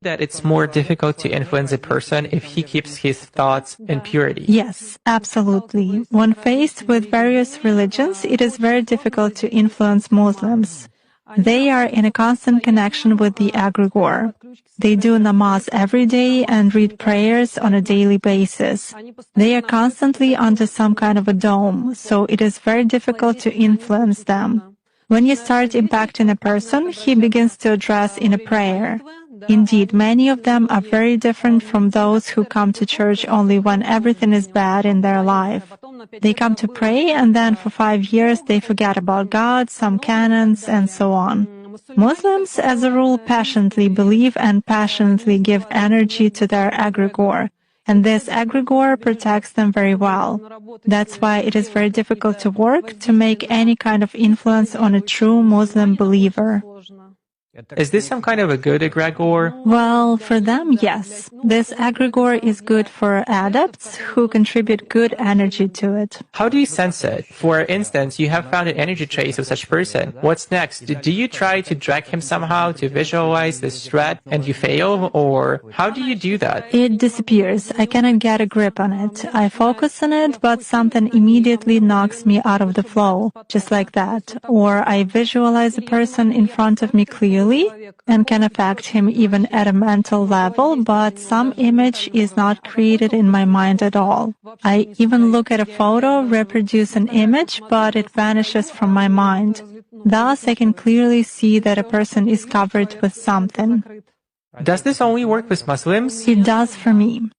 that it's more difficult to influence a person if he keeps his thoughts in purity. Yes, absolutely. When faced with various religions, it is very difficult to influence Muslims. They are in a constant connection with the egregore. They do namaz every day and read prayers on a daily basis. They are constantly under some kind of a dome, so it is very difficult to influence them. When you start impacting a person, he begins to address in a prayer. Indeed, many of them are very different from those who come to church only when everything is bad in their life. They come to pray and then for 5 years they forget about God, some canons, and so on. Muslims, as a rule, passionately believe and passionately give energy to their egregore, and this egregore protects them very well. That's why it is very difficult to work to make any kind of influence on a true Muslim believer. Is this some kind of a good egregore? Well, for them, yes. This egregore is good for adepts who contribute good energy to it. How do you sense it? For instance, you have found an energy trace of such a person. What's next? Do you try to drag him somehow to visualize this threat and you fail? Or how do you do that? It disappears. I cannot get a grip on it. I focus on it, but something immediately knocks me out of the flow, just like that. Or I visualize a person in front of me clearly and can affect him even at a mental level, but some image is not created in my mind at all. I even look at a photo, reproduce an image, but it vanishes from my mind. Thus, I can clearly see that a person is covered with something. Does this only work with Muslims? It does for me.